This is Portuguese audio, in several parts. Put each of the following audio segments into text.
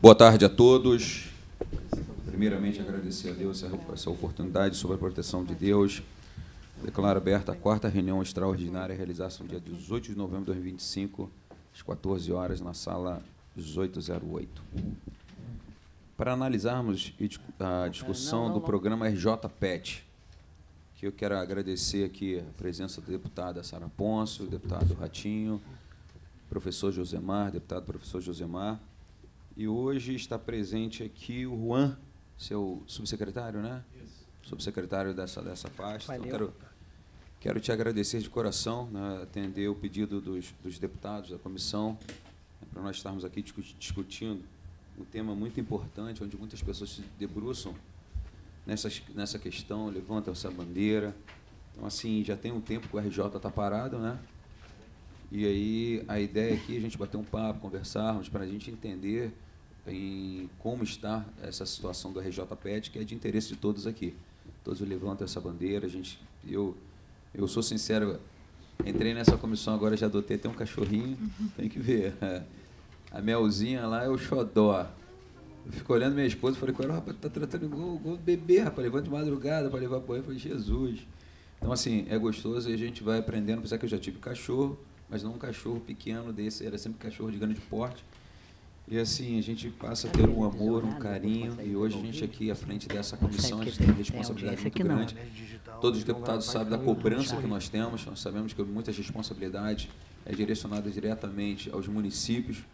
Boa tarde a todos. Primeiramente, agradecer a Deus essa oportunidade, sob a proteção de Deus. Declaro aberta a quarta reunião extraordinária, realizada no dia 18 de novembro de 2025, às 14 horas, na sala 1808. Para analisarmos a discussão do programa RJ-PET, que eu quero agradecer aqui a presença da deputada Sara Pôncio, deputado Ratinho, professor Josemar, deputado professor Josemar, e hoje está presente aqui o Juan, seu subsecretário, né? Isso. Subsecretário dessa pasta. Então, quero te agradecer de coração, né, atender o pedido dos deputados da comissão, para nós estarmos aqui discutindo um tema muito importante, onde muitas pessoas se debruçam nessa questão, levantam essa bandeira. Então, assim, já tem um tempo que o RJ está parado, né? E aí a ideia aqui é a gente bater um papo, conversarmos, para a gente entender em como está essa situação do RJ-PET, que é de interesse de todos aqui. Todos levantam essa bandeira. Eu sou sincero, entrei nessa comissão agora, já adotei até um cachorrinho, tem que ver. A Melzinha lá é o xodó. Eu fico olhando minha esposa e falei, rapaz, tá tratando igual bebê, rapaz, levando de madrugada para levar banho. Eu falei, Jesus. Então, assim, é gostoso e a gente vai aprendendo, apesar que eu já tive cachorro, mas não um cachorro pequeno desse, era sempre cachorro de grande porte. E assim, a gente passa a ter um amor, um carinho, e hoje a gente aqui à frente dessa comissão, a gente tem uma responsabilidade muito grande. Todos os deputados sabem da cobrança que nós temos, nós sabemos que muitas responsabilidades é direcionada diretamente aos municípios,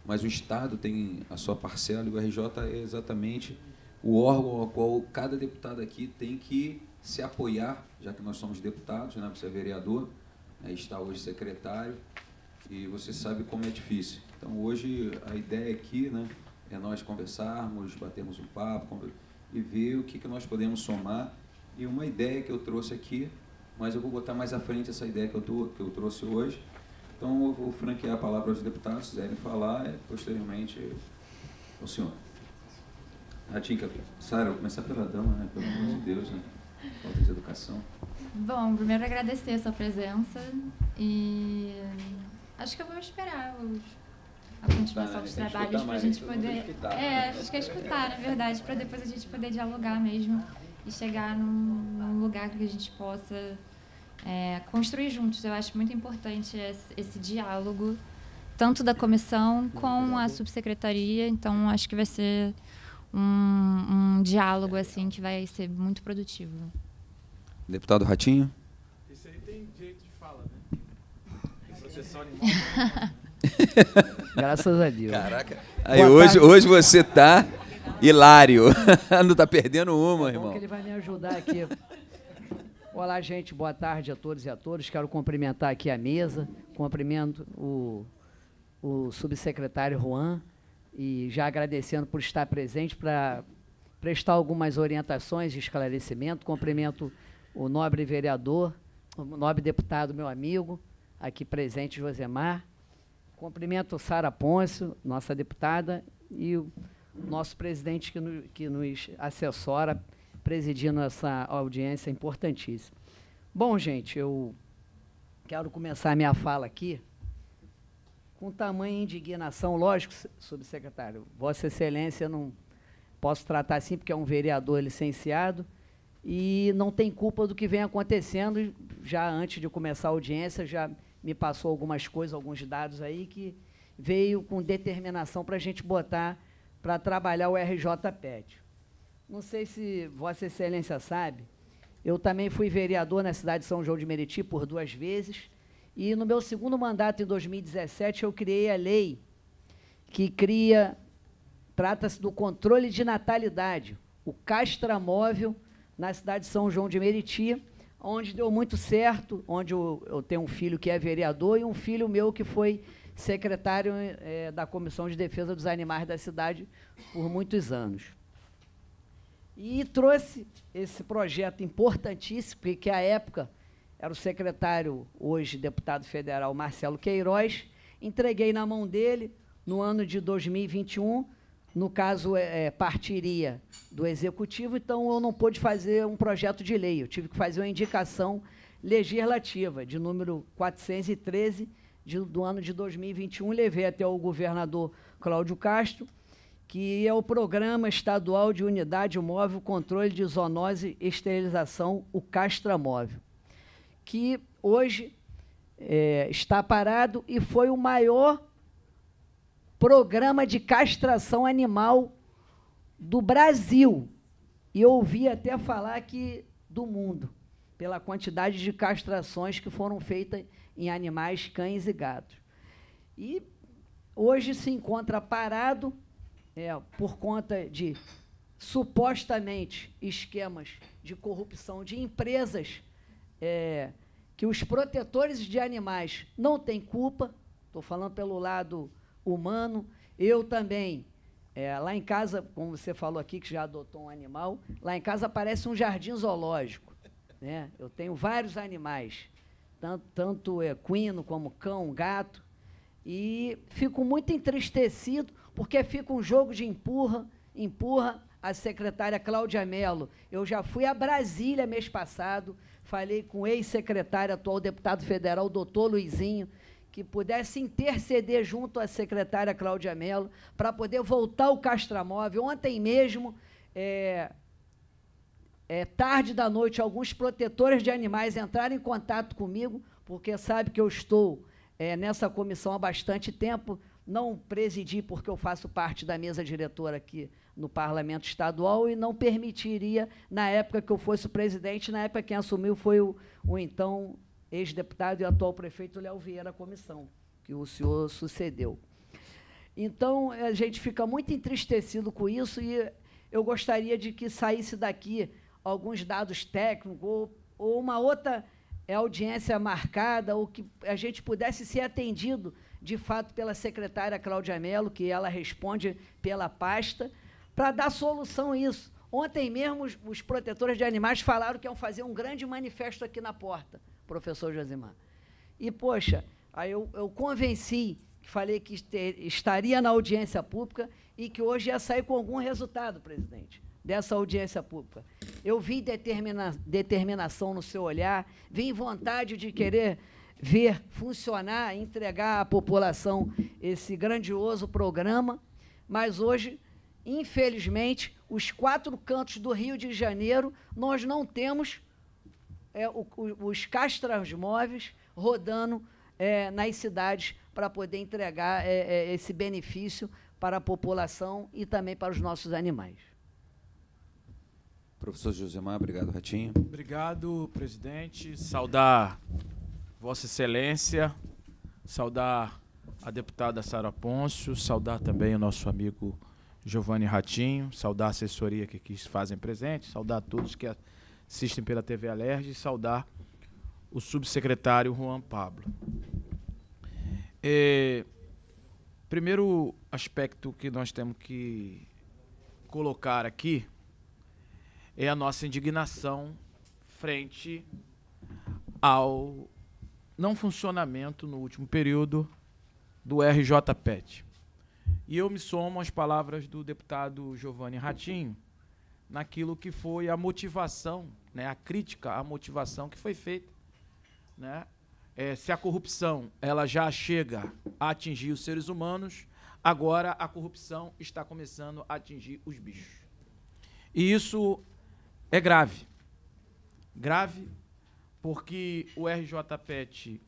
mas o Estado tem a sua parcela e o RJ é exatamente o órgão ao qual cada deputado aqui tem que se apoiar, já que nós somos deputados, né, você é vereador, está hoje secretário, e você sabe como é difícil. Então, hoje, a ideia aqui, né, é nós conversarmos, batermos um papo e ver o que nós podemos somar. E uma ideia que eu trouxe aqui, mas eu vou botar mais à frente essa ideia que eu trouxe hoje. Então, eu vou franquear a palavra aos deputados, se quiserem falar, posteriormente, ao senhor. Ratinho, Sara, vou começar pela dama, né, pelo amor de Deus, né? Falta de educação. Bom, primeiro agradecer a sua presença e acho que eu vou esperar a continuação dos trabalhos para a gente poder... acho que é escutar, na verdade, para depois a gente poder dialogar mesmo e chegar num lugar que a gente possa construir juntos. Eu acho muito importante esse diálogo, tanto da comissão com a subsecretaria, então acho que vai ser um diálogo assim, que vai ser muito produtivo. Deputado Ratinho. Isso aí tem jeito de fala, né? Tem proteção animal. Graças a Deus. Caraca. Aí hoje você tá hilário. Não tá perdendo uma, irmão. Que ele vai me ajudar aqui. Olá, gente. Boa tarde a todos e a todas. Quero cumprimentar aqui a mesa. Cumprimento o subsecretário Juan e já agradecendo por estar presente para prestar algumas orientações de esclarecimento. Cumprimento o nobre vereador, o nobre deputado, meu amigo, aqui presente, Josemar. Cumprimento Sara Pôncio, nossa deputada, e o nosso presidente que nos assessora, presidindo essa audiência importantíssima. Bom, gente, eu quero começar a minha fala aqui com tamanha indignação, lógico, subsecretário, Vossa Excelência, não posso tratar assim, porque é um vereador licenciado, e não tem culpa do que vem acontecendo. Já antes de começar a audiência, já me passou algumas coisas, alguns dados aí, que veio com determinação para a gente botar para trabalhar o RJ-PET. Não sei se Vossa Excelência sabe, eu também fui vereador na cidade de São João de Meriti por 2 vezes, e no meu segundo mandato, em 2017, eu criei a lei que trata-se do controle de natalidade, o castramóvel, na cidade de São João de Meriti, onde deu muito certo, onde eu tenho um filho que é vereador e um filho meu que foi secretário da Comissão de Defesa dos Animais da cidade por muitos anos. E trouxe esse projeto importantíssimo, porque à época era o secretário, hoje deputado federal, Marcelo Queiroz, entreguei na mão dele no ano de 2021, no caso, partiria do Executivo, então eu não pude fazer um projeto de lei, eu tive que fazer uma indicação legislativa, de número 413, do ano de 2021, levei até o governador Cláudio Castro, que é o Programa Estadual de Unidade Móvel Controle de Zoonose e Esterilização, o Castramóvel, que hoje está parado e foi o maior programa de castração animal do Brasil. E eu ouvi até falar que do mundo, pela quantidade de castrações que foram feitas em animais, cães e gatos. E hoje se encontra parado por conta de, supostamente, esquemas de corrupção de empresas que os protetores de animais não têm culpa. Estou falando pelo lado humano. Eu também, lá em casa, como você falou aqui, que já adotou um animal, lá em casa parece um jardim zoológico, né? Eu tenho vários animais, tanto equino como cão, gato, e fico muito entristecido, porque fica um jogo de empurra a secretária Cláudia Mello. Eu já fui a Brasília mês passado, falei com o ex-secretário, atual deputado federal, doutor Luizinho, que pudesse interceder junto à secretária Cláudia Mello para poder voltar o castramóvel. Ontem mesmo, tarde da noite, alguns protetores de animais entraram em contato comigo, porque sabe que eu estou nessa comissão há bastante tempo. Não presidi porque eu faço parte da mesa diretora aqui no Parlamento Estadual e não permitiria, na época que eu fosse o presidente, na época quem assumiu foi o então ex-deputado e atual prefeito Léo Vieira, a comissão, que o senhor sucedeu. Então, a gente fica muito entristecido com isso e eu gostaria de que saísse daqui alguns dados técnicos ou uma outra audiência marcada, ou que a gente pudesse ser atendido, de fato, pela secretária Cláudia Mello, que ela responde pela pasta, para dar solução a isso. Ontem mesmo, os protetores de animais falaram que iam fazer um grande manifesto aqui na porta, professor Josimar. E, poxa, aí eu convenci, falei que estaria na audiência pública e que hoje ia sair com algum resultado, presidente, dessa audiência pública. Eu vi determinação no seu olhar, vi vontade de querer ver funcionar, entregar à população esse grandioso programa, mas hoje, infelizmente, os 4 cantos do Rio de Janeiro, nós não temos os castramóveis rodando nas cidades para poder entregar esse benefício para a população e também para os nossos animais. Professor Josimar, obrigado, Ratinho. Obrigado, presidente. Saudar Vossa Excelência, saudar a deputada Sara Pôncio, saudar também o nosso amigo Giovanni Ratinho, saudar a assessoria que aqui se fazem presente, saudar a todos que assistem pela TV Alerj e saudar o subsecretário Juan Pablo. Primeiro aspecto que nós temos que colocar aqui é a nossa indignação frente ao não funcionamento no último período do RJPET. E eu me somo às palavras do deputado Giovanni Ratinho naquilo que foi a motivação, né, a crítica à motivação que foi feita, né? Se a corrupção ela já chega a atingir os seres humanos, agora a corrupção está começando a atingir os bichos. E isso é grave. Grave porque o RJPET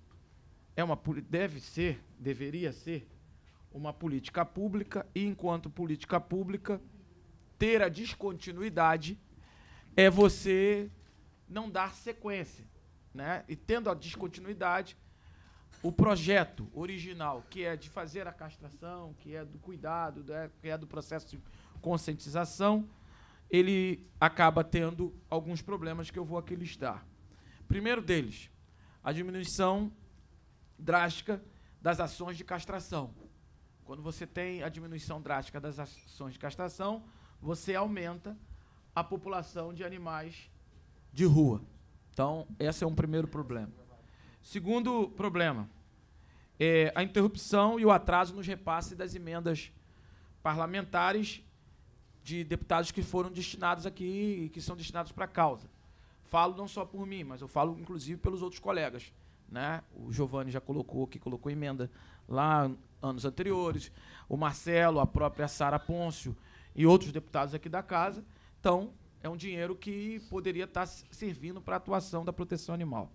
deveria ser uma política pública e, enquanto política pública, ter a descontinuidade é você não dar sequência, né? E tendo a descontinuidade, o projeto original, que é de fazer a castração, que é do cuidado, que é do processo de conscientização, ele acaba tendo alguns problemas que eu vou aqui listar. Primeiro deles, a diminuição drástica das ações de castração. Quando você tem a diminuição drástica das ações de castração, você aumenta a população de animais de rua. Então, esse é um primeiro problema. Segundo problema é a interrupção e o atraso nos repasses das emendas parlamentares de deputados que foram destinados aqui e que são destinados para a causa. Falo não só por mim, mas eu falo, inclusive, pelos outros colegas, né? O Giovanni já colocou emenda lá anos anteriores, o Marcelo, a própria Sara Pôncio e outros deputados aqui da casa. Então, é um dinheiro que poderia estar servindo para a atuação da proteção animal.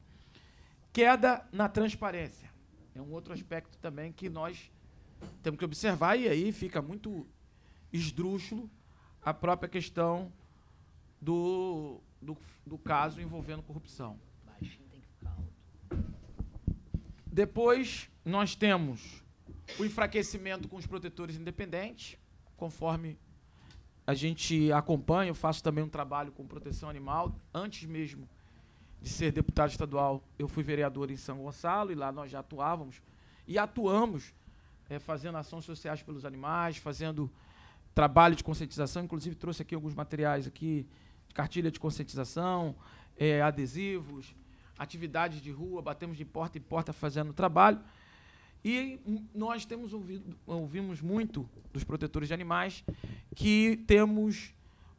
Queda na transparência. É um outro aspecto também que nós temos que observar, e aí fica muito esdrúxulo a própria questão do caso envolvendo corrupção. Depois, nós temos o enfraquecimento com os protetores independentes, conforme a gente acompanha. Eu faço também um trabalho com proteção animal. Antes mesmo de ser deputado estadual, eu fui vereador em São Gonçalo, e lá nós já atuávamos, e atuamos fazendo ações sociais pelos animais, fazendo trabalho de conscientização. Inclusive, trouxe aqui alguns materiais aqui, de cartilha de conscientização, adesivos, atividades de rua, batemos de porta em porta fazendo trabalho. E nós ouvimos muito dos protetores de animais que temos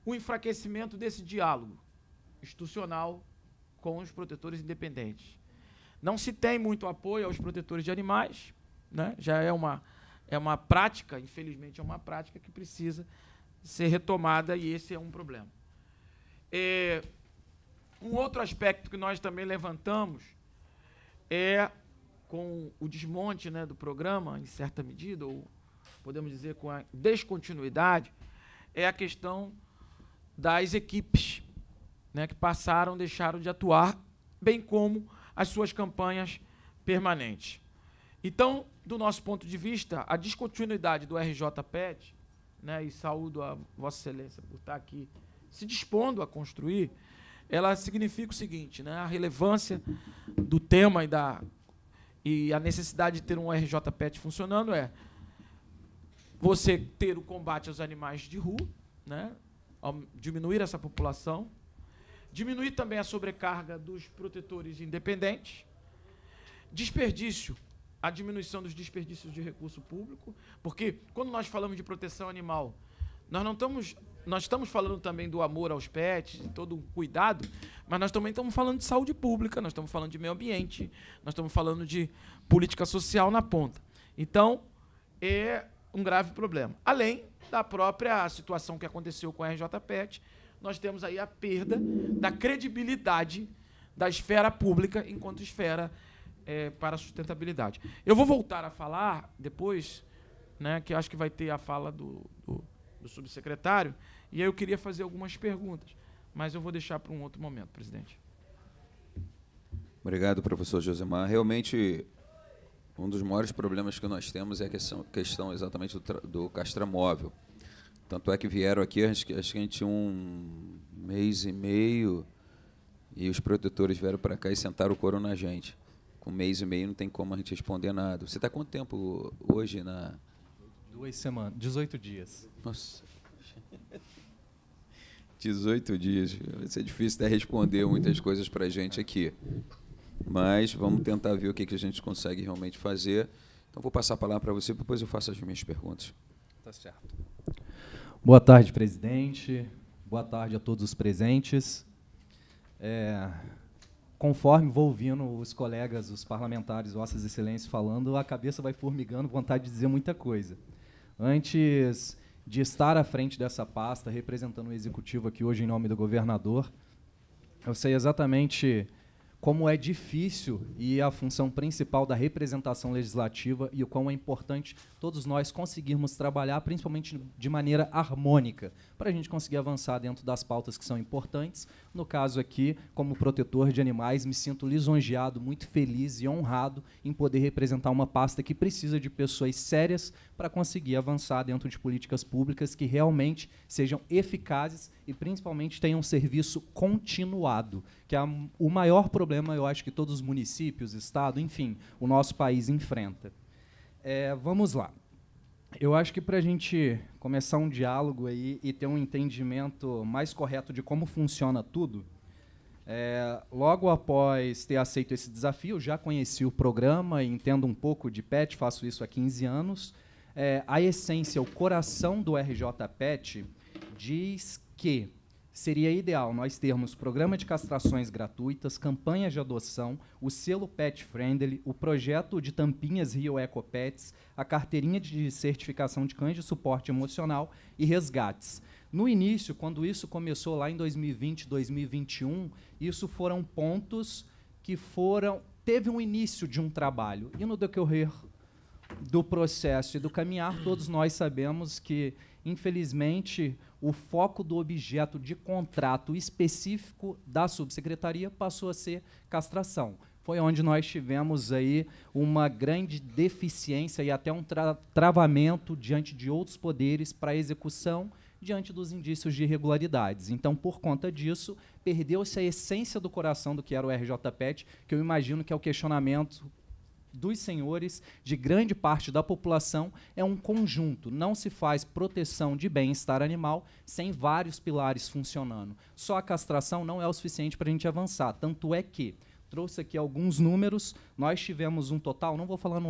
o enfraquecimento desse diálogo institucional com os protetores independentes. Não se tem muito apoio aos protetores de animais, né? Já é uma prática, infelizmente é uma prática que precisa ser retomada, e esse é um problema. Um outro aspecto que nós também levantamos é, com o desmonte, né, do programa, em certa medida, ou podemos dizer com a descontinuidade, é a questão das equipes, né, que deixaram de atuar, bem como as suas campanhas permanentes. Então, do nosso ponto de vista, a descontinuidade do RJPET, né, e saúdo a Vossa Excelência por estar aqui se dispondo a construir, ela significa o seguinte, né, a relevância do tema e a necessidade de ter um RJPET funcionando é você ter o combate aos animais de rua, né, diminuir essa população, diminuir também a sobrecarga dos protetores independentes, desperdício, a diminuição dos desperdícios de recurso público, porque quando nós falamos de proteção animal, nós estamos falando também do amor aos pets, de todo o cuidado, mas nós também estamos falando de saúde pública, nós estamos falando de meio ambiente, nós estamos falando de política social na ponta. Então, é um grave problema. Além da própria situação que aconteceu com a RJPET, nós temos aí a perda da credibilidade da esfera pública enquanto esfera para a sustentabilidade. Eu vou voltar a falar depois, né, que acho que vai ter a fala do subsecretário, e aí eu queria fazer algumas perguntas, mas eu vou deixar para um outro momento, presidente. Obrigado, professor Josemar. Realmente, um dos maiores problemas que nós temos é a questão exatamente do castramóvel. Tanto é que vieram aqui, acho que a gente tinha 1 mês e meio, e os protetores vieram para cá e sentaram o couro na gente. Com 1 mês e meio não tem como a gente responder nada. Você está quanto tempo hoje na... 2 semanas, 18 dias. Nossa. 18 dias. Vai ser difícil até responder muitas coisas para a gente aqui. Mas vamos tentar ver o que a gente consegue realmente fazer. Então, vou passar a palavra para você, depois eu faço as minhas perguntas. Tá certo. Boa tarde, presidente. Boa tarde a todos os presentes. Conforme vou ouvindo os colegas, os parlamentares, Vossas Excelências falando, a cabeça vai formigando, vontade de dizer muita coisa. Antes de estar à frente dessa pasta, representando o Executivo aqui hoje em nome do governador, eu sei exatamente como é difícil e a função principal da representação legislativa e o quão é importante todos nós conseguirmos trabalhar, principalmente de maneira harmônica, para a gente conseguir avançar dentro das pautas que são importantes. No caso aqui, como protetor de animais, me sinto lisonjeado, muito feliz e honrado em poder representar uma pasta que precisa de pessoas sérias para conseguir avançar dentro de políticas públicas que realmente sejam eficazes e, principalmente, tenham um serviço continuado, que é o maior problema, eu acho, que todos os municípios, Estado, enfim, o nosso país enfrenta. Vamos lá. Eu acho que para a gente começar um diálogo aí e ter um entendimento mais correto de como funciona tudo, logo após ter aceito esse desafio, já conheci o programa e entendo um pouco de PET, faço isso há 15 anos. A essência, o coração do RJPET diz que seria ideal nós termos programa de castrações gratuitas, campanhas de adoção, o selo Pet Friendly, o projeto de tampinhas Rio Eco Pets, a carteirinha de certificação de cães de suporte emocional e resgates. No início, quando isso começou lá em 2020, 2021, isso foram pontos que teve um início de um trabalho. E no decorrer do processo e do caminhar, todos nós sabemos que, infelizmente, o foco do objeto de contrato específico da subsecretaria passou a ser castração. Foi onde nós tivemos aí uma grande deficiência e até um travamento diante de outros poderes para a execução, diante dos indícios de irregularidades. Então, por conta disso, perdeu-se a essência do coração do que era o RJPET, que eu imagino que é o questionamento dos senhores, de grande parte da população, é um conjunto. Não se faz proteção de bem-estar animal sem vários pilares funcionando. Só a castração não é o suficiente para a gente avançar. Tanto é que, trouxe aqui alguns números, nós tivemos um total, não vou falando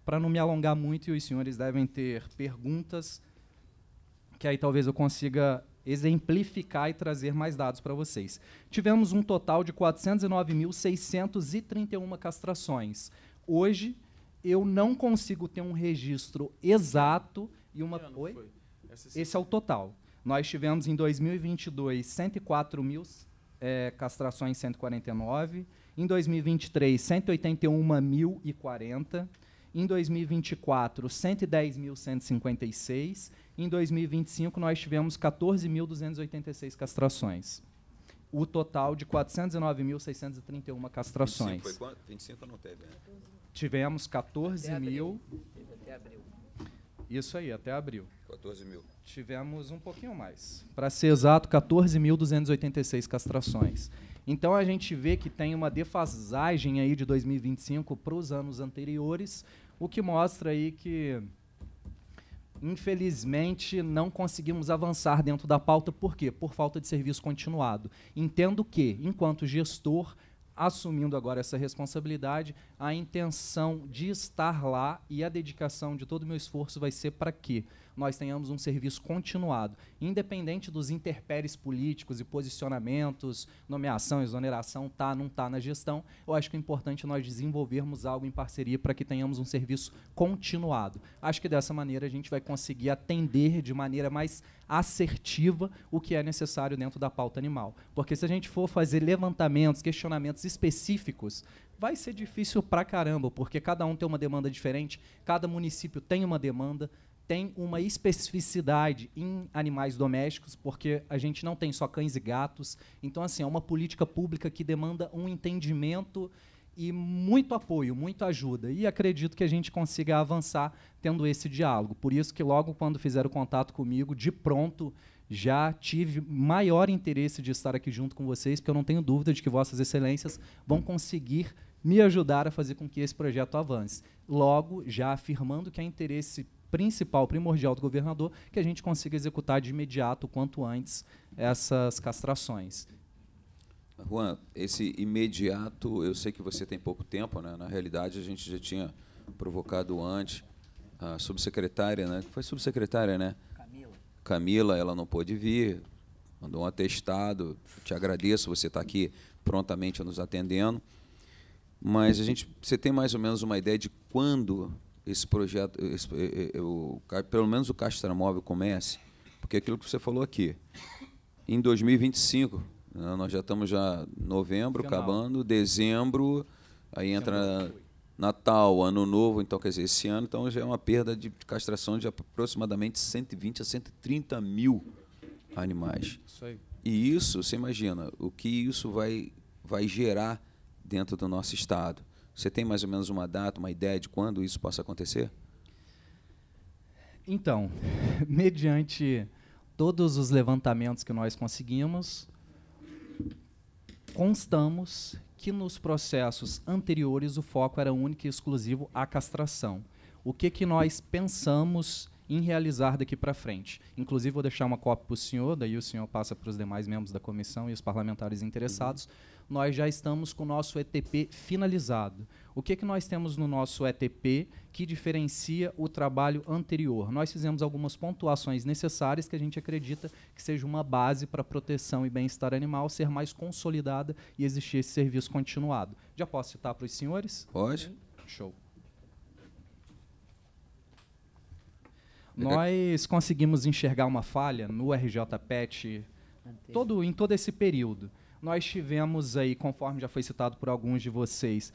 para não me alongar muito, e os senhores devem ter perguntas, que aí talvez eu consiga exemplificar e trazer mais dados para vocês. Tivemos um total de 409.631 castrações. Hoje, eu não consigo ter um registro exato e uma... Oi? Esse é o total. Nós tivemos, em 2022, 104 mil castrações, 149. Em 2023, 181.040. Em 2024, 110.156. Em 2025, nós tivemos 14.286 castrações. O total de 409.631 castrações. 25 foi quanto? 25 não teve, né? Tivemos 14 mil. Até abril. Isso aí, até abril. 14 mil. Tivemos um pouquinho mais. Para ser exato, 14.286 castrações. Então, a gente vê que tem uma defasagem aí de 2025 para os anos anteriores, o que mostra aí que, infelizmente, não conseguimos avançar dentro da pauta. Por quê? Por falta de serviço continuado. Entendo que, enquanto gestor, assumindo agora essa responsabilidade, a intenção de estar lá e a dedicação de todo o meu esforço vai ser para que nós tenhamos um serviço continuado, independente dos interpéries políticos e posicionamentos, nomeação, exoneração, tá, não tá na gestão. Eu acho que é importante nós desenvolvermos algo em parceria para que tenhamos um serviço continuado. Acho que dessa maneira a gente vai conseguir atender de maneira mais assertiva o que é necessário dentro da pauta animal. Porque se a gente for fazer levantamentos, questionamentos específicos, vai ser difícil pra caramba, porque cada um tem uma demanda diferente, cada município tem uma demanda, tem uma especificidade em animais domésticos, porque a gente não tem só cães e gatos. Então, assim, é uma política pública que demanda um entendimento e muito apoio, muita ajuda. E acredito que a gente consiga avançar tendo esse diálogo. Por isso que logo quando fizeram contato comigo, de pronto, já tive maior interesse de estar aqui junto com vocês, porque eu não tenho dúvida de que Vossas Excelências vão conseguir me ajudar a fazer com que esse projeto avance. Logo, já afirmando que é interesse principal, primordial do governador, que a gente consiga executar de imediato, o quanto antes, essas castrações. Juan, esse imediato, eu sei que você tem pouco tempo, né? Na realidade, a gente já tinha provocado antes a subsecretária, né? Foi subsecretária, né? Camila, ela não pôde vir, mandou um atestado. Te agradeço, você está aqui prontamente nos atendendo. Mas você tem mais ou menos uma ideia de quando esse projeto, pelo menos o Castramóvel comece? Porque aquilo que você falou aqui, em 2025, né, nós já estamos já novembro, final. Acabando, dezembro, aí entra Natal, Ano Novo, então, quer dizer, esse ano então, já é uma perda de castração de aproximadamente 120 a 130 mil animais. Isso aí. E isso, você imagina, o que isso vai gerar dentro do nosso estado. Você tem mais ou menos uma data, uma ideia de quando isso possa acontecer? Então, mediante todos os levantamentos que nós conseguimos, constamos que nos processos anteriores o foco era único e exclusivo à castração. O que nós pensamos em realizar daqui para frente. Inclusive, vou deixar uma cópia para o senhor, daí o senhor passa para os demais membros da comissão e os parlamentares interessados. Nós já estamos com o nosso ETP finalizado. O que nós temos no nosso ETP que diferencia o trabalho anterior? Nós fizemos algumas pontuações necessárias que a gente acredita que seja uma base para a proteção e bem-estar animal ser mais consolidada e existir esse serviço continuado. Já posso citar para os senhores? Pode. Show. Nós conseguimos enxergar uma falha no RJ-PET em todo esse período. Nós tivemos aí, conforme já foi citado por alguns de vocês,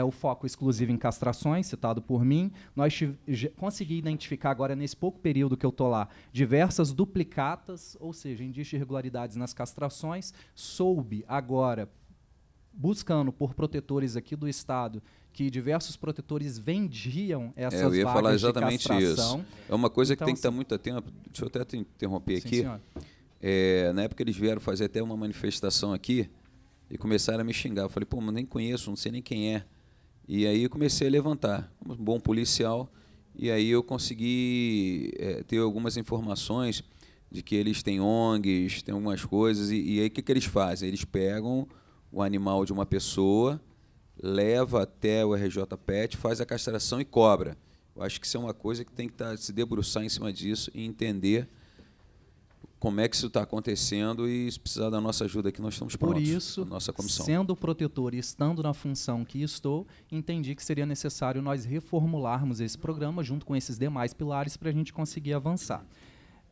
o foco exclusivo em castrações, citado por mim. Nós consegui identificar agora, nesse pouco período que eu estou lá, diversas duplicatas, ou seja, indícios de irregularidades nas castrações. Soube agora, buscando por protetores aqui do Estado, que diversos protetores vendiam essas vagas de castração. Eu ia falar exatamente isso. É uma coisa que tem que estar muito atento. Deixa eu até te interromper aqui. Senhor. Na época eles vieram fazer até uma manifestação aqui e começaram a me xingar. Eu falei, pô, mas nem conheço, não sei nem quem é. E aí eu comecei a levantar, como um bom policial, e aí eu consegui ter algumas informações de que eles têm ONGs, têm algumas coisas, e aí o que eles fazem? Eles pegam o animal de uma pessoa, leva até o RJ-PET, faz a castração e cobra. Eu acho que isso é uma coisa que tem que se debruçar em cima disso e entender como é que isso está acontecendo e se precisar da nossa ajuda aqui, nós estamos prontos. Por isso, nossa comissão. Sendo protetor e estando na função que estou, entendi que seria necessário nós reformularmos esse programa junto com esses demais pilares para a gente conseguir avançar.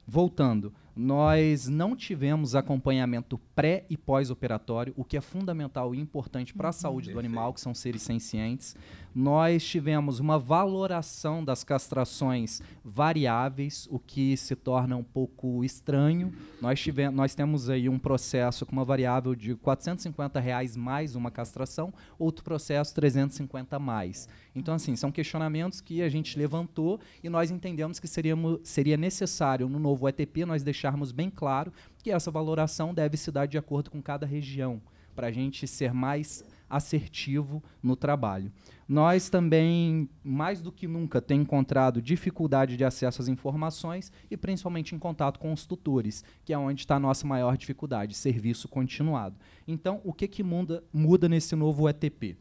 Voltando, nós não tivemos acompanhamento pré- e pós-operatório, o que é fundamental e importante para a saúde do animal, que são seres sencientes. Nós tivemos uma valoração das castrações variáveis, o que se torna um pouco estranho. Nós temos aí um processo com uma variável de R$ 450 mais uma castração, outro processo R$ 350 mais. Então, assim, são questionamentos que a gente levantou e nós entendemos que seria necessário, no novo ETP, nós deixarmos bem claro que essa valoração deve se dar de acordo com cada região, para a gente ser mais assertivo no trabalho. Nós também, mais do que nunca, temos encontrado dificuldade de acesso às informações e principalmente em contato com os tutores, que é onde está a nossa maior dificuldade, serviço continuado. Então, o que muda nesse novo ETP?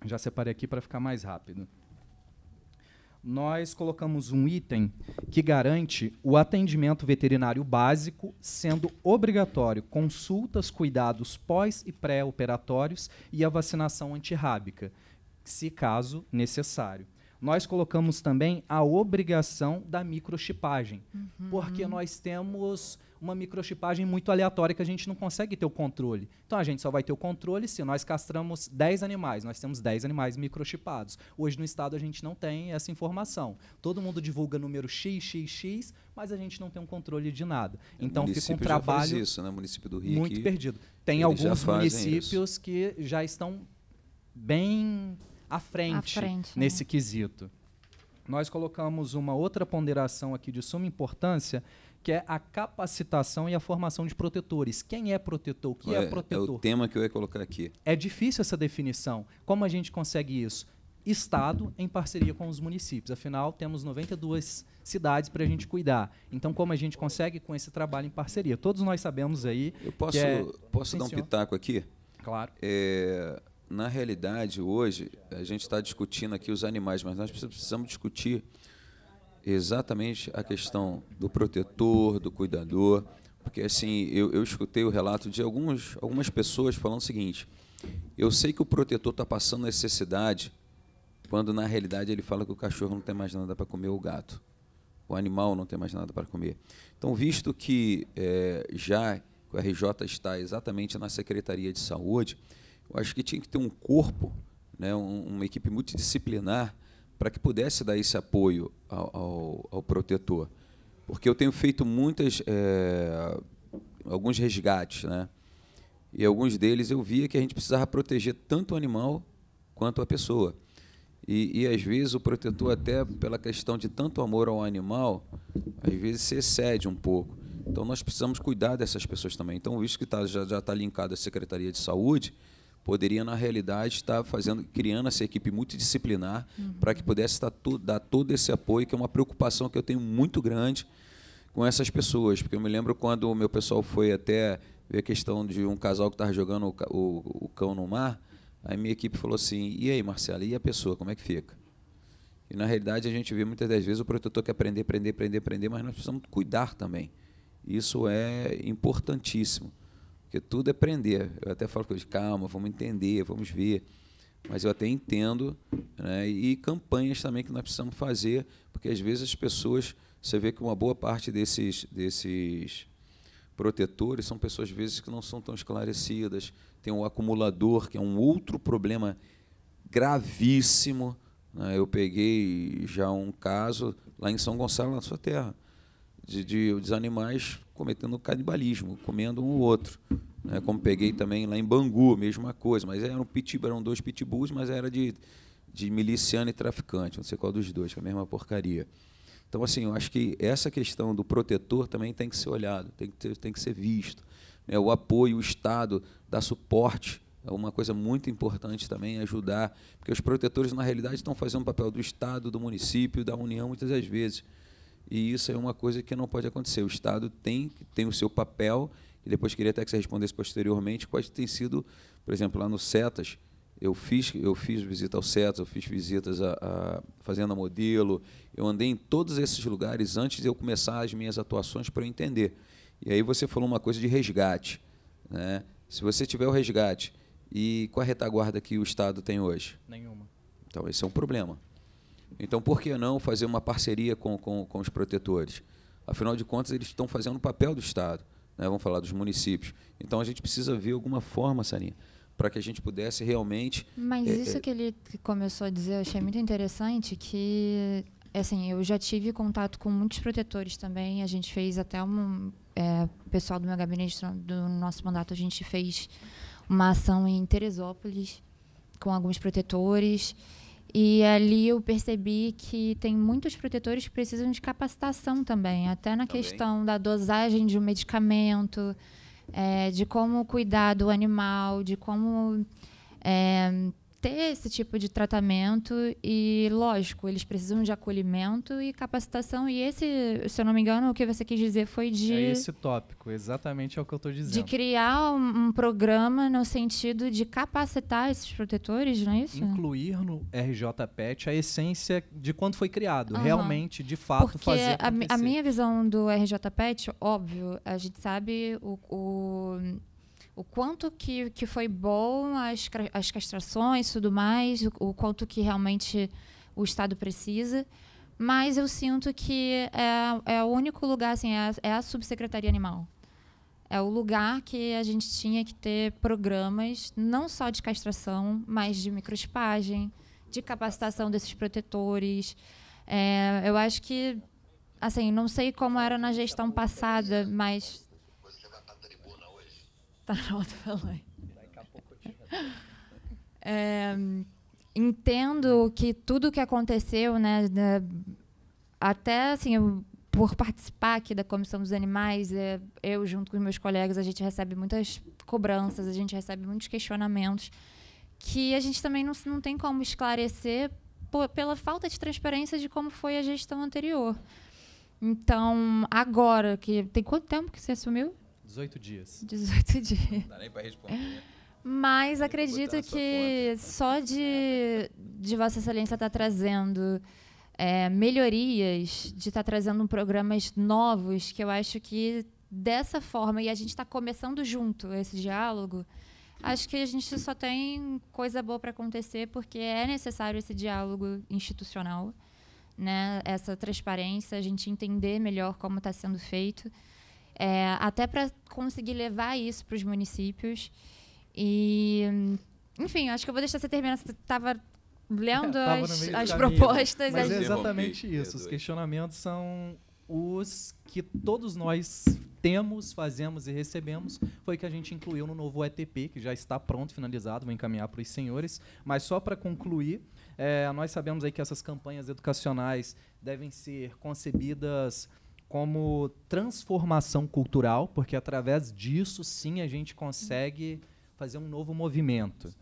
Já separei aqui para ficar mais rápido. Nós colocamos um item que garante o atendimento veterinário básico, sendo obrigatório consultas, cuidados pós- e pré-operatórios e a vacinação antirrábica, se caso necessário. Nós colocamos também a obrigação da microchipagem, porque nós temos uma microchipagem muito aleatória que a gente não consegue ter o controle. Então, a gente só vai ter o controle se nós castramos 10 animais. Nós temos 10 animais microchipados. Hoje, no Estado, a gente não tem essa informação. Todo mundo divulga número XXX, mas a gente não tem um controle de nada. Então, fica um trabalho já faz isso, né? O município do Rio muito aqui, perdido. Tem alguns municípios que já estão bem à frente nesse quesito. Nós colocamos uma outra ponderação aqui de suma importância, que é a capacitação e a formação de protetores. Quem é protetor? O que é protetor? É o tema que eu ia colocar aqui. É difícil essa definição. Como a gente consegue isso? Estado em parceria com os municípios. Afinal, temos 92 cidades para a gente cuidar. Então, como a gente consegue com esse trabalho em parceria? Todos nós sabemos aí... Eu posso dar um pitaco aqui? Claro. Na realidade, hoje, a gente está discutindo aqui os animais, mas nós precisamos discutir exatamente a questão do protetor, do cuidador, porque assim, eu escutei o relato de algumas pessoas falando o seguinte: eu sei que o protetor está passando necessidade, quando na realidade ele fala que o cachorro não tem mais nada para comer, o gato, o animal não tem mais nada para comer. Então, visto que já o RJ está exatamente na Secretaria de Saúde, eu acho que tinha que ter um corpo, né, uma equipe multidisciplinar, para que pudesse dar esse apoio ao protetor. Porque eu tenho feito alguns resgates, né? E alguns deles eu via que a gente precisava proteger tanto o animal quanto a pessoa. E às vezes o protetor, até pela questão de tanto amor ao animal, às vezes se excede um pouco. Então nós precisamos cuidar dessas pessoas também. Então, visto que já está linkado à Secretaria de Saúde, poderia, na realidade, estar criando essa equipe multidisciplinar para que pudesse dar todo esse apoio, que é uma preocupação que eu tenho muito grande com essas pessoas. Porque eu me lembro quando o meu pessoal foi até ver a questão de um casal que estava jogando o cão no mar, aí minha equipe falou assim, e aí, Marcelo, e a pessoa, como é que fica? E, na realidade, a gente vê muitas das vezes o protetor quer aprender, mas nós precisamos cuidar também. Isso é importantíssimo. Porque tudo é aprender. Eu até falo com eles, calma, vamos entender, vamos ver. Mas eu até entendo, né? E campanhas também que nós precisamos fazer, porque às vezes as pessoas, você vê que uma boa parte desses protetores são pessoas, às vezes, que não são tão esclarecidas. Tem o acumulador, que é um outro problema gravíssimo, né? Eu peguei já um caso lá em São Gonçalo, na sua terra, de animais cometendo canibalismo, comendo um ou outro. Né? Como peguei também lá em Bangu, mesma coisa, mas eram 2 pitbulls, mas era de miliciano e traficante, não sei qual dos dois, que é a mesma porcaria. Então, assim, eu acho que essa questão do protetor também tem que ser olhado, tem que ser visto. Né? O apoio, o Estado dá suporte, é uma coisa muito importante também, ajudar, porque os protetores, na realidade, estão fazendo o papel do Estado, do município, da União, muitas das vezes. E isso é uma coisa que não pode acontecer. O Estado tem o seu papel, e depois queria até que você respondesse posteriormente, quais tem sido, por exemplo, lá no CETAS, eu fiz visita ao CETAS, eu fiz visitas à Fazenda Modelo, eu andei em todos esses lugares antes de eu começar as minhas atuações para eu entender. E aí você falou uma coisa de resgate. Né? Se você tiver o resgate, e qual a retaguarda que o Estado tem hoje? Nenhuma. Então, esse é um problema. Então, por que não fazer uma parceria com os protetores? Afinal de contas, eles estão fazendo o papel do Estado, né? Vamos falar dos municípios. Então, a gente precisa ver alguma forma, Sarinha, para que a gente pudesse realmente... Mas isso que ele começou a dizer, eu achei muito interessante, que assim, eu já tive contato com muitos protetores também, a gente fez até o pessoal do meu gabinete, do nosso mandato, a gente fez uma ação em Teresópolis com alguns protetores, e ali eu percebi que tem muitos protetores que precisam de capacitação também, até na questão da dosagem de um medicamento, de como cuidar do animal, de como ter esse tipo de tratamento. E, lógico, eles precisam de acolhimento e capacitação. E esse, se eu não me engano, o que você quis dizer foi de... É esse tópico, exatamente é o que eu estou dizendo. De criar um programa no sentido de capacitar esses protetores, não é isso? Incluir no RJ-PET a essência de quando foi criado. Realmente, de fato, porque fazer acontecer. Porque a minha visão do RJ-PET, óbvio, a gente sabe o quanto que foi bom as castrações e tudo mais, o quanto que realmente o Estado precisa, mas eu sinto que é o único lugar, assim, é a subsecretaria animal. É o lugar que a gente tinha que ter programas, não só de castração, mas de microchipagem, de capacitação desses protetores. Eu acho que, assim, não sei como era na gestão passada, mas... Tá na outra falando. Entendo que tudo que aconteceu, né, até assim, por participar aqui da Comissão dos Animais, eu junto com os meus colegas, a gente recebe muitas cobranças, a gente recebe muitos questionamentos que a gente também não tem como esclarecer pela falta de transparência de como foi a gestão anterior. Então, agora, que tem quanto tempo que você assumiu? 18 dias. 18 dias. Não dá nem para responder. Mas acredito que só de Vossa Excelência estar trazendo melhorias, de estar trazendo programas novos, que eu acho que dessa forma, e a gente está começando junto esse diálogo, acho que a gente só tem coisa boa para acontecer, porque é necessário esse diálogo institucional, né? Essa transparência, a gente entender melhor como está sendo feito. Até para conseguir levar isso para os municípios. E, enfim, acho que eu vou deixar você terminar. Você estava lendo as propostas. Mas é exatamente isso. Os questionamentos são os que todos nós temos, fazemos e recebemos. Foi que a gente incluiu no novo ETP, que já está pronto, finalizado. Vou encaminhar para os senhores. Mas só para concluir, nós sabemos aí que essas campanhas educacionais devem ser concebidas como transformação cultural, porque através disso, sim, a gente consegue fazer um novo movimento.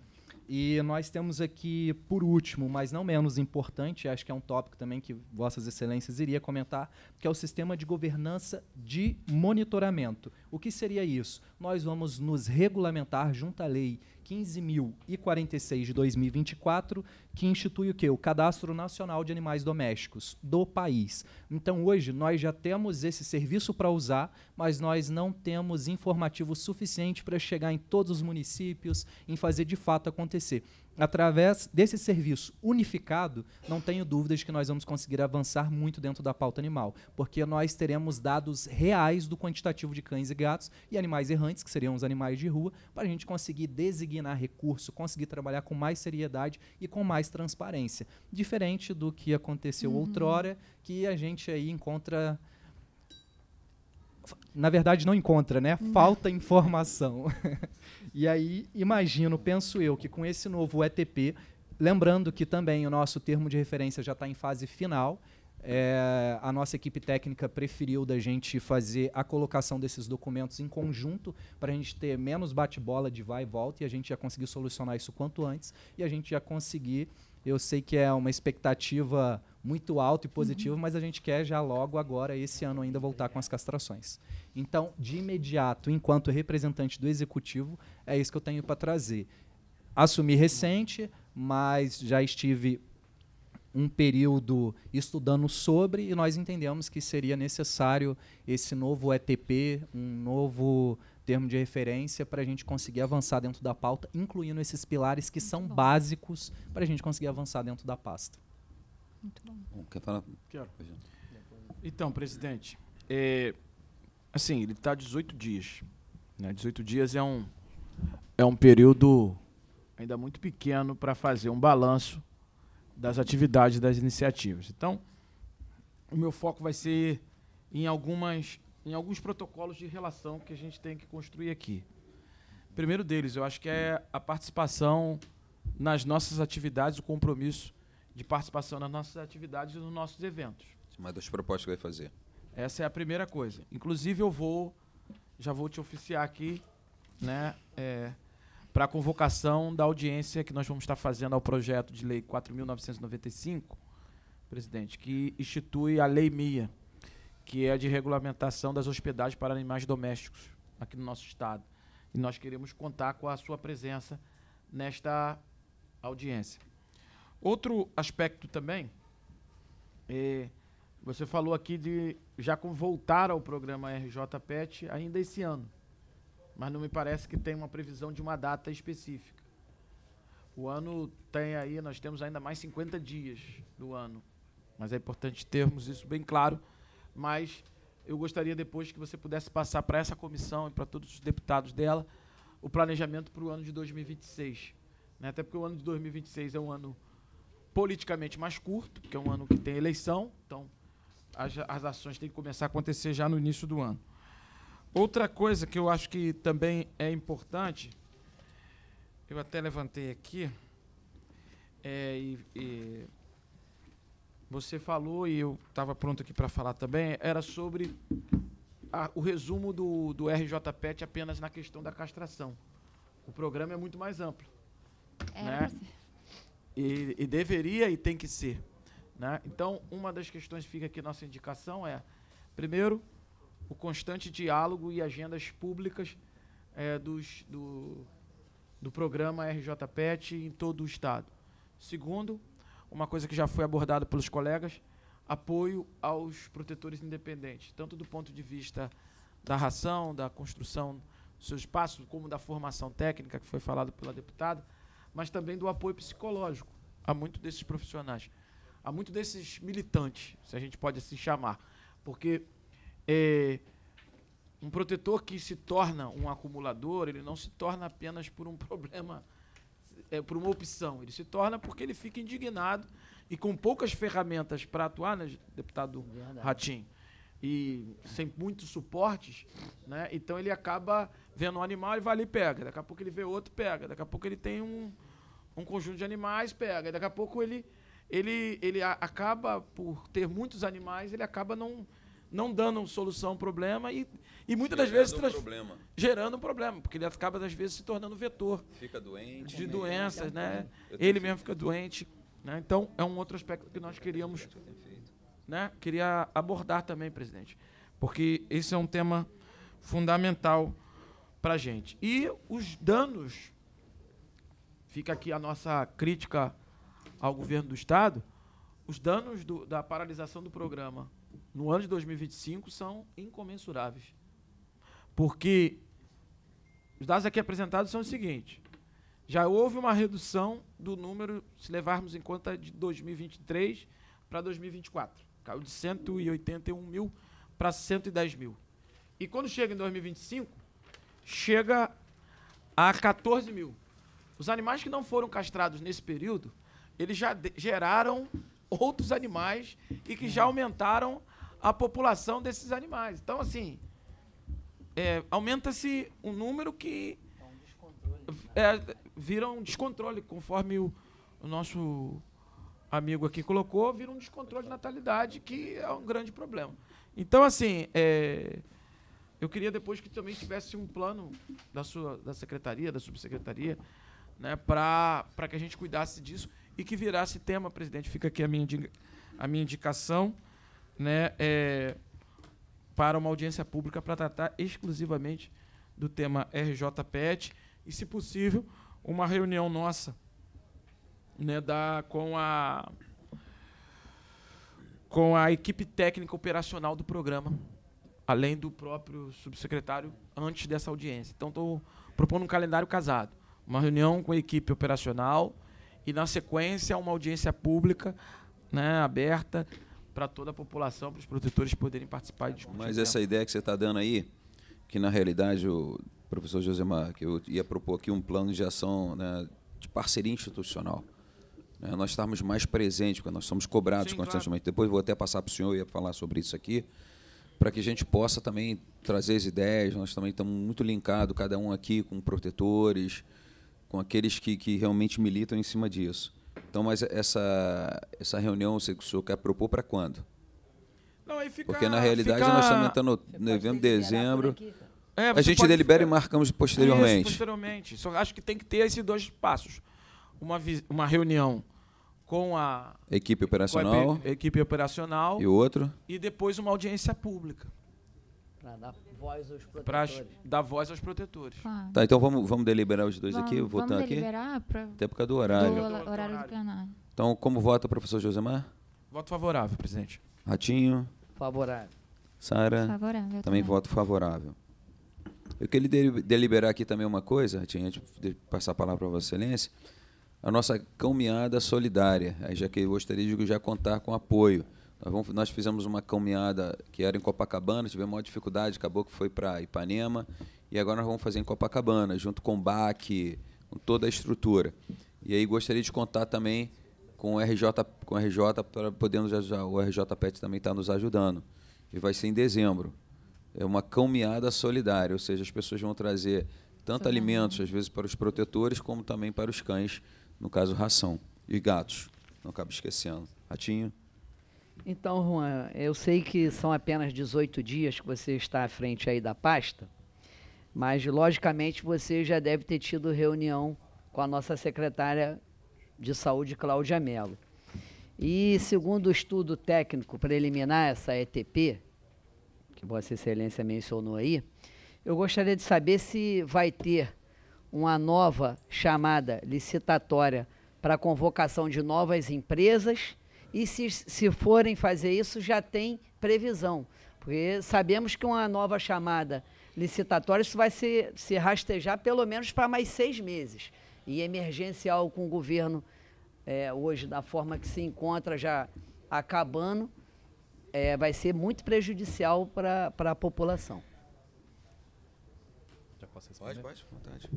E nós temos aqui, por último, mas não menos importante, acho que é um tópico também que Vossas Excelências iria comentar, que é o sistema de governança de monitoramento. O que seria isso? Nós vamos nos regulamentar junto à Lei 15.046 de 2024, que institui o quê? O Cadastro Nacional de Animais Domésticos do país. Então, hoje, nós já temos esse serviço para usar, mas nós não temos informativo suficiente para chegar em todos os municípios, em fazer de fato acontecer. Através desse serviço unificado, não tenho dúvidas de que nós vamos conseguir avançar muito dentro da pauta animal, porque nós teremos dados reais do quantitativo de cães e gatos e animais errantes, que seriam os animais de rua, para a gente conseguir designar recurso, conseguir trabalhar com mais seriedade e com mais transparência. Diferente do que aconteceu outrora, que a gente aí encontra... Na verdade, não encontra, né? Falta informação. E aí, penso eu, que com esse novo ETP, lembrando que também o nosso termo de referência já está em fase final, a nossa equipe técnica preferiu da gente fazer a colocação desses documentos em conjunto para a gente ter menos bate-bola de vai e volta, e a gente já conseguir solucionar isso quanto antes, e a gente já conseguir... Eu sei que é uma expectativa muito alta e positiva, mas a gente quer já logo agora, esse ano ainda, voltar com as castrações. Então, de imediato, enquanto representante do Executivo, é isso que eu tenho para trazer. Assumi recente, mas já estive um período estudando sobre, e nós entendemos que seria necessário esse novo ETP, um novo termo de referência para a gente conseguir avançar dentro da pauta, incluindo esses pilares que são básicos para a gente conseguir avançar dentro da pasta. Muito bom. Quer falar? Quero. Então, presidente, assim, ele está 18 dias. Né? 18 dias é um período ainda muito pequeno para fazer um balanço das atividades das iniciativas. Então, o meu foco vai ser em alguns protocolos de relação que a gente tem que construir aqui. O primeiro deles, eu acho que é a participação nas nossas atividades, o compromisso de participação nas nossas atividades e nos nossos eventos. Uma das propostas que vai fazer. Essa é a primeira coisa. Inclusive, já vou te oficiar aqui, né, para a convocação da audiência que nós vamos estar fazendo ao projeto de lei 4.995, presidente, que institui a Lei MIA, que é a de regulamentação das hospedagens para animais domésticos aqui no nosso estado. E nós queremos contar com a sua presença nesta audiência. Outro aspecto também, você falou aqui de já voltar ao programa RJ Pet ainda esse ano, mas não me parece que tem uma previsão de uma data específica. O ano tem aí, nós temos ainda mais 50 dias do ano, mas é importante termos isso bem claro. Mas eu gostaria depois que você pudesse passar para essa comissão e para todos os deputados dela o planejamento para o ano de 2026. Né? Até porque o ano de 2026 é um ano politicamente mais curto, porque é um ano que tem eleição, então as ações têm que começar a acontecer já no início do ano. Outra coisa que eu acho que também é importante, eu até levantei aqui, você falou, e eu estava pronto aqui para falar também, era sobre o resumo do RJ Pet apenas na questão da castração. O programa é muito mais amplo. Né? E deveria e tem que ser. Né? Então, uma das questões que fica aqui nossa indicação é, primeiro, o constante diálogo e agendas públicas do programa RJ Pet em todo o estado. Segundo, uma coisa que já foi abordada pelos colegas, apoio aos protetores independentes, tanto do ponto de vista da ração, da construção dos seus espaços, como da formação técnica, que foi falado pela deputada, mas também do apoio psicológico a muitos desses profissionais, a muitos desses militantes, se a gente pode assim chamar, porque um protetor que se torna um acumulador, ele não se torna apenas por um problema, por uma opção. Ele se torna porque ele fica indignado e com poucas ferramentas para atuar, né, deputado Ratinho, e sem muitos suportes, né, então ele acaba vendo um animal e vai ali e pega. Daqui a pouco ele vê outro, pega. Daqui a pouco ele tem um conjunto de animais, pega. E daqui a pouco ele acaba, por ter muitos animais, ele acaba não não dando solução ao problema e muitas das vezes gerando um problema, porque ele acaba, às vezes, se tornando vetor de doenças, né? Ele mesmo fica doente. Né? Então, é um outro aspecto que nós queríamos, né? Queria abordar também, presidente, porque esse é um tema fundamental para a gente. E os danos, fica aqui a nossa crítica ao governo do Estado, os danos da paralisação do programa no ano de 2025 são incomensuráveis. Porque os dados aqui apresentados são os seguintes. Já houve uma redução do número, se levarmos em conta, de 2023 para 2024. Caiu de 181 mil para 110 mil. E quando chega em 2025, chega a 14 mil. Os animais que não foram castrados nesse período, eles já geraram outros animais e que já aumentaram a população desses animais. Então, assim, aumenta-se um número que vira um descontrole, conforme o nosso amigo aqui colocou, vira um descontrole de natalidade, que é um grande problema. Então, assim, eu queria depois que também tivesse um plano da secretaria, da subsecretaria, né, para que a gente cuidasse disso e que virasse tema, presidente. Fica aqui a minha indicação, né, para uma audiência pública para tratar exclusivamente do tema RJ-PET e, se possível, uma reunião nossa, né, com a equipe técnica operacional do programa, além do próprio subsecretário, antes dessa audiência. Então, estou propondo um calendário casado. Uma reunião com a equipe operacional e, na sequência, uma audiência pública, né, aberta para toda a população, para os protetores poderem participar e discutir. Mas essa ideia que você está dando aí, que, na realidade, o professor Josemar, que eu ia propor aqui um plano de ação, né, de parceria institucional. Né, nós estamos mais presentes, porque nós somos cobrados constantemente. Claro. Depois vou até passar para o senhor, ia falar sobre isso aqui, para que a gente possa também trazer as ideias. Nós também estamos muito linkados, cada um aqui, com protetores, com aqueles que realmente militam em cima disso. Então, mas essa reunião, o senhor quer propor para quando? Não, aí fica, porque, na realidade, nós estamos entrando em novembro, dezembro. A gente delibera e marcamos posteriormente. Posteriormente. Só acho que tem que ter esses dois passos. Uma reunião com a equipe operacional. Equipe operacional. E outro? E depois uma audiência pública. Para dar voz aos protetores. Para dar voz aos protetores. Claro. Tá, então vamos deliberar os dois aqui, votando aqui? Vamos deliberar até por causa do horário. Do horário do plenário. Então, como vota o professor Josemar? Voto favorável, presidente. Ratinho? Favorável. Sara? Favorável. Também voto favorável. Eu queria deliberar aqui também uma coisa, Ratinho, antes de passar a palavra para Vossa Excelência, a nossa caminhada solidária, já que eu gostaria de já contar com apoio. Nós fizemos uma caminhada que era em Copacabana, tivemos maior dificuldade, acabou que foi para Ipanema, e agora nós vamos fazer em Copacabana, junto com o BAC, com toda a estrutura. E aí gostaria de contar também com o RJ para podermos ajudar. O RJ-PET também está nos ajudando. E vai ser em dezembro. É uma caminhada solidária, ou seja, as pessoas vão trazer tanto alimentos, às vezes, para os protetores, como também para os cães, no caso, ração. E gatos, não acabo esquecendo. Ratinho? Então, Juan, eu sei que são apenas 18 dias que você está à frente aí da pasta, mas, logicamente, você já deve ter tido reunião com a nossa secretária de Saúde, Cláudia Mello. E, segundo o estudo técnico preliminar, essa ETP, que Vossa Excelência mencionou aí, eu gostaria de saber se vai ter uma nova chamada licitatória para a convocação de novas empresas e se forem fazer isso, já tem previsão. Porque sabemos que uma nova chamada licitatória, isso vai se rastejar pelo menos para mais 6 meses. E emergencial com o governo, hoje, da forma que se encontra já acabando, vai ser muito prejudicial para a população. Já posso responder? Pode, vontade.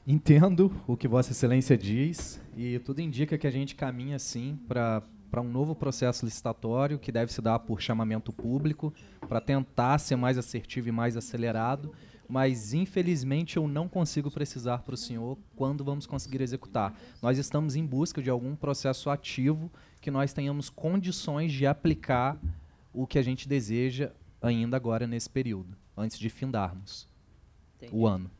Entendo o que Vossa Excelência diz e tudo indica que a gente caminha, sim, para um novo processo licitatório que deve se dar por chamamento público, para tentar ser mais assertivo e mais acelerado, mas, infelizmente, eu não consigo precisar para o senhor quando vamos conseguir executar. Nós estamos em busca de algum processo ativo que nós tenhamos condições de aplicar o que a gente deseja ainda agora nesse período, antes de findarmos o ano.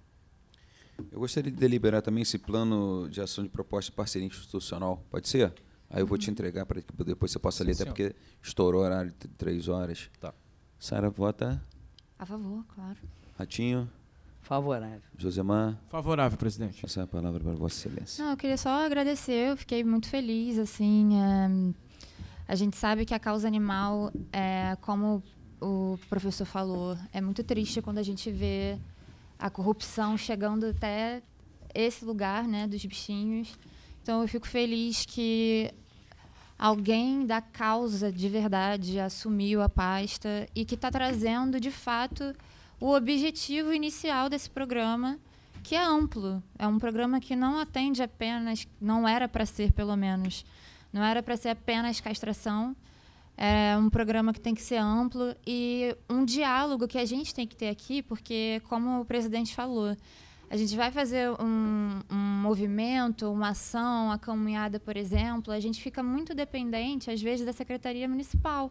Eu gostaria de deliberar também esse plano de ação de proposta de parceria institucional. Pode ser? Aí eu vou te entregar para que depois você possa ler, até porque estourou o horário de 3 horas. Tá. Sara, vota. A favor, claro. Ratinho. Favorável. Josemar. Favorável, presidente. Essa é a palavra para Vossa Excelência. Não, eu queria só agradecer, eu fiquei muito feliz, assim, a gente sabe que a causa animal, como o professor falou, é muito triste quando a gente vê a corrupção chegando até esse lugar, né, dos bichinhos. Então eu fico feliz que alguém da causa de verdade assumiu a pasta e que está trazendo, de fato, o objetivo inicial desse programa, que é amplo. É um programa que não atende apenas, não era para ser, pelo menos, não era para ser apenas castração. É um programa que tem que ser amplo e um diálogo que a gente tem que ter aqui, porque, como o presidente falou, a gente vai fazer um movimento, uma ação, uma caminhada, por exemplo, a gente fica muito dependente, às vezes, da Secretaria Municipal,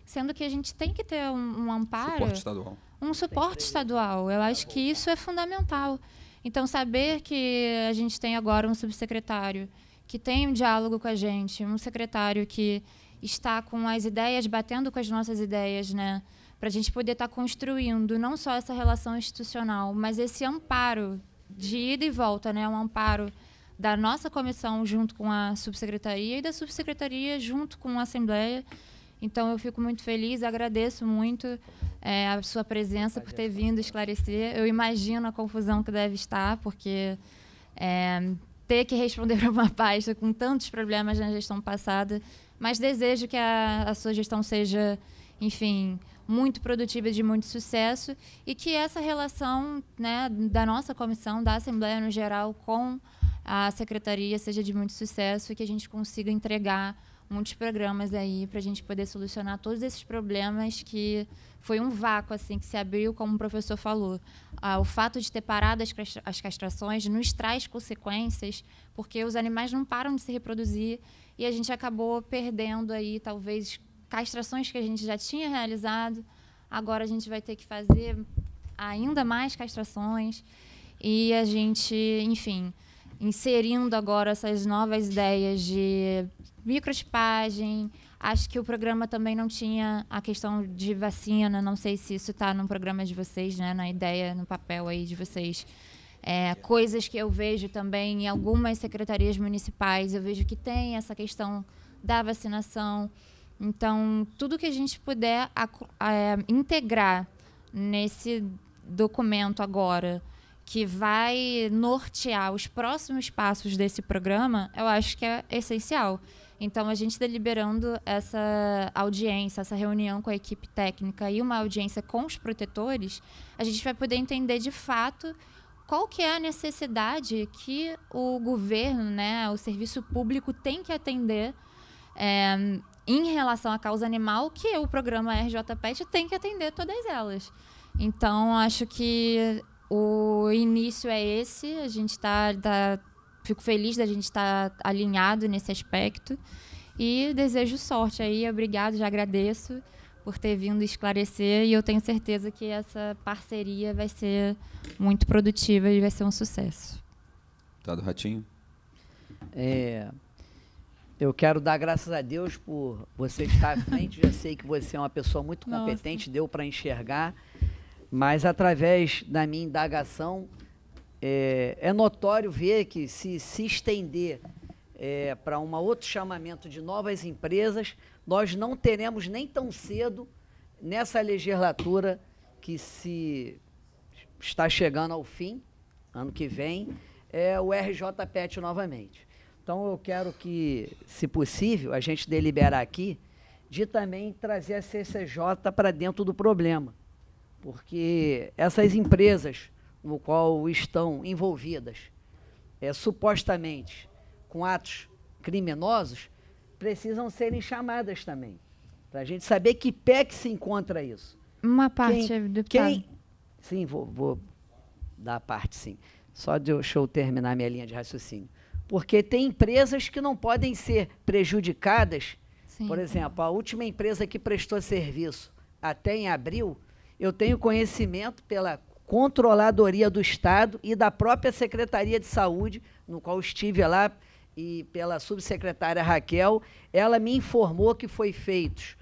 sendo que a gente tem que ter um amparo... Suporte estadual. Um suporte estadual. Eu acho que isso é fundamental. Então, saber que a gente tem agora um subsecretário que tem um diálogo com a gente, um secretário que está com as ideias, batendo com as nossas ideias, né, para a gente poder estar construindo não só essa relação institucional, mas esse amparo de ida e volta, né, um amparo da nossa comissão junto com a subsecretaria e da subsecretaria junto com a Assembleia. Então, eu fico muito feliz, agradeço muito a sua presença por ter vindo esclarecer. Eu imagino a confusão que deve estar, porque ter que responder para uma pasta com tantos problemas na gestão passada, mas desejo que a sua gestão seja, enfim, muito produtiva e de muito sucesso e que essa relação, né, da nossa comissão, da Assembleia no geral, com a Secretaria seja de muito sucesso e que a gente consiga entregar muitos programas aí para a gente poder solucionar todos esses problemas que foi um vácuo assim que se abriu, como o professor falou. O fato de ter parado as castrações nos traz consequências, porque os animais não param de se reproduzir e a gente acabou perdendo aí talvez castrações que a gente já tinha realizado. Agora a gente vai ter que fazer ainda mais castrações e a gente, enfim, inserindo agora essas novas ideias de microchipagem. Acho que o programa também não tinha a questão de vacina. Não sei se isso está no programa de vocês, né, na ideia, no papel aí de vocês. Coisas que eu vejo também em algumas secretarias municipais. Eu vejo que tem essa questão da vacinação. Então, tudo que a gente puder integrar nesse documento agora, que vai nortear os próximos passos desse programa, eu acho que é essencial. Então, a gente deliberando essa audiência, essa reunião com a equipe técnica e uma audiência com os protetores, a gente vai poder entender, de fato, qual que é a necessidade que o governo, né, o serviço público tem que atender em relação à causa animal, que o programa RJPET tem que atender todas elas. Então, acho que o início é esse, a gente fico feliz da gente estar alinhado nesse aspecto e desejo sorte aí, obrigado, já agradeço por ter vindo esclarecer e eu tenho certeza que essa parceria vai ser muito produtiva e vai ser um sucesso. Tá, do Ratinho? Eu quero dar graças a Deus por você estar à frente, já sei que você é uma pessoa muito competente, deu para enxergar, mas através da minha indagação, é notório ver que se estender para um outro chamamento de novas empresas, nós não teremos nem tão cedo, nessa legislatura que se está chegando ao fim, ano que vem, o RJPET novamente. Então, eu quero que, se possível, a gente deliberar aqui de também trazer a CCJ para dentro do problema, porque essas empresas no qual estão envolvidas, supostamente, com atos criminosos, precisam serem chamadas também, para a gente saber que pé que se encontra isso. Uma parte, deputado. Sim, vou dar a parte, sim. Só deixa eu terminar minha linha de raciocínio. Porque tem empresas que não podem ser prejudicadas Sim. Por exemplo, a última empresa que prestou serviço até em abril, eu tenho conhecimento pela Controladoria do Estado e da própria Secretaria de Saúde, no qual estive lá, e pela subsecretária Raquel, ela me informou que foi feitos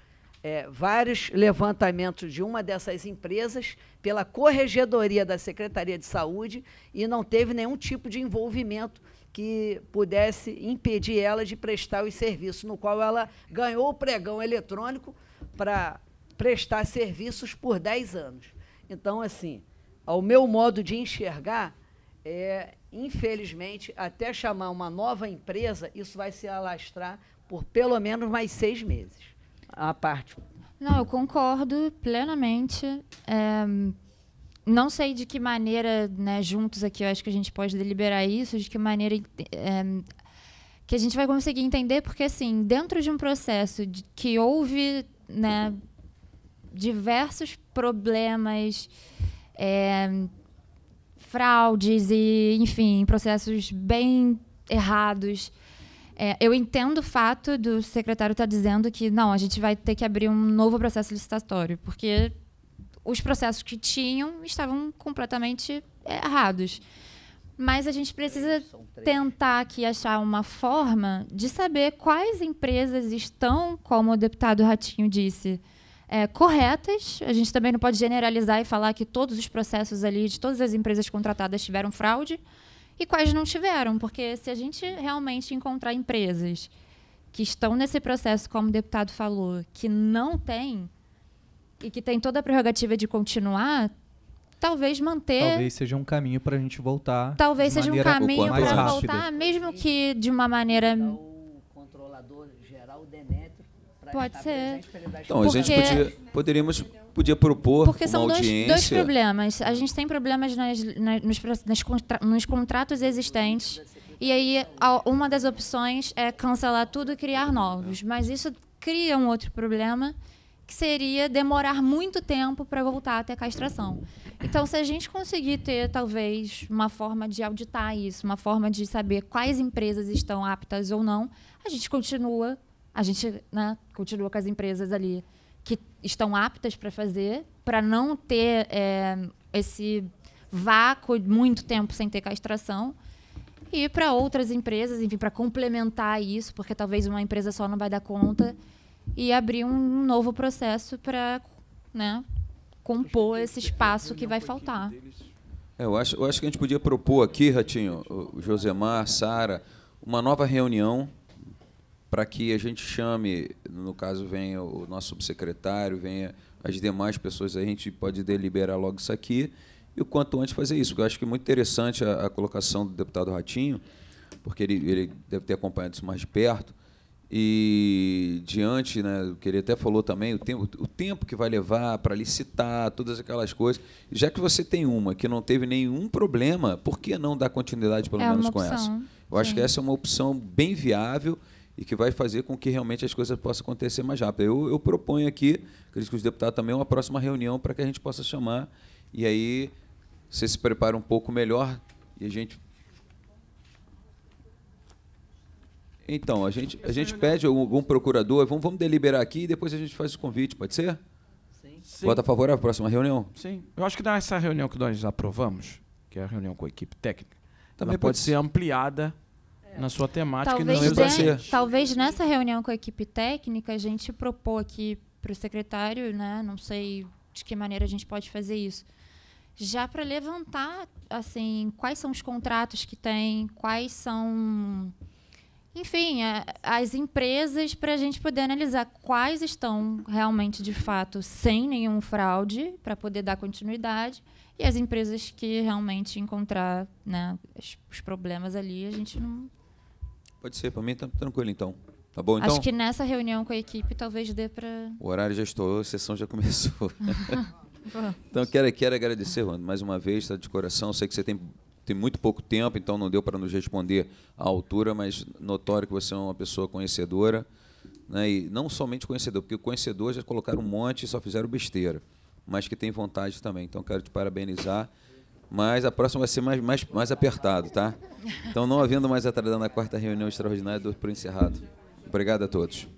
vários levantamentos de uma dessas empresas pela Corregedoria da Secretaria de Saúde e não teve nenhum tipo de envolvimento que pudesse impedir ela de prestar os serviços, no qual ela ganhou o pregão eletrônico para prestar serviços por 10 anos. Então, assim, ao meu modo de enxergar, infelizmente, até chamar uma nova empresa, isso vai se alastrar por pelo menos mais 6 meses. A parte. Não, eu concordo plenamente. Não sei de que maneira, né, juntos aqui, eu acho que a gente pode deliberar isso, de que maneira que a gente vai conseguir entender, porque, assim, dentro de um processo que houve, né, diversos problemas, fraudes e, enfim, processos bem errados. Eu entendo o fato do secretário estar dizendo que, não, a gente vai ter que abrir um novo processo licitatório, porque os processos que tinham estavam completamente errados. Mas a gente precisa tentar aqui achar uma forma de saber quais empresas estão, como o deputado Ratinho disse, corretas. A gente também não pode generalizar e falar que todos os processos ali, de todas as empresas contratadas, tiveram fraude, e quais não tiveram, porque se a gente realmente encontrar empresas que estão nesse processo, como o deputado falou, que não tem, e que tem toda a prerrogativa de continuar, talvez manter... Talvez seja um caminho para a gente voltar. Talvez seja um caminho para voltar, mesmo Isso. que de uma maneira... O controlador geral, Demétrio, pode ser. Então, a gente podia propor porque uma são audiência... dois problemas. A gente tem problemas nos contratos existentes, e aí uma das opções é cancelar tudo e criar novos. Mas isso cria um outro problema, que seria demorar muito tempo para voltar até a castração. Então, se a gente conseguir ter, talvez, uma forma de auditar isso, uma forma de saber quais empresas estão aptas ou não, a gente continua com as empresas ali que estão aptas para fazer, para não ter esse vácuo de muito tempo sem ter castração, e para outras empresas, enfim, para complementar isso, porque talvez uma empresa só não vai dar conta, e abrir um novo processo para, né, compor esse espaço que vai faltar. Eu acho que a gente podia propor aqui, Ratinho, o Josemar, Sara, uma nova reunião para que a gente chame, no caso, venha o nosso subsecretário, venha as demais pessoas, a gente pode deliberar logo isso aqui e o quanto antes fazer isso. Eu acho que é muito interessante a colocação do deputado Ratinho, porque ele deve ter acompanhado isso mais de perto. E diante, né, o que ele até falou também, o tempo que vai levar para licitar, todas aquelas coisas. Já que você tem uma que não teve nenhum problema, por que não dar continuidade pelo menos com essa? Eu acho que essa é uma opção bem viável e que vai fazer com que realmente as coisas possam acontecer mais rápido. Eu proponho aqui, acredito que os deputados também, uma próxima reunião para que a gente possa chamar e aí você se prepara um pouco melhor e a gente... Então, a gente pede algum procurador, vamos deliberar aqui e depois a gente faz o convite, pode ser? Sim. Vota favorável à próxima reunião? Sim. Eu acho que nessa reunião que nós aprovamos, que é a reunião com a equipe técnica, também ela pode ser ampliada na sua temática. Talvez nessa reunião com a equipe técnica a gente propor aqui para o secretário, né, não sei de que maneira a gente pode fazer isso, já para levantar assim, quais são os contratos que tem, quais são... Enfim, as empresas, para a gente poder analisar quais estão realmente, de fato, sem nenhum fraude, para poder dar continuidade, e as empresas que realmente encontrar, né, os problemas ali, a gente não... Pode ser, para mim está tranquilo, então. Tá bom, então? Acho que nessa reunião com a equipe talvez dê para... O horário já estourou, a sessão já começou. Então, quero agradecer, Juan, mais uma vez, tá, de coração. Sei que você tem muito pouco tempo, então não deu para nos responder à altura, mas notório que você é uma pessoa conhecedora, né, e não somente conhecedor, porque o conhecedor já colocaram um monte e só fizeram besteira, mas que tem vontade também. Então, quero te parabenizar, mas a próxima vai ser mais apertado, tá? Então, não havendo mais atrasando a quarta reunião extraordinária, dou por encerrado. Obrigado a todos.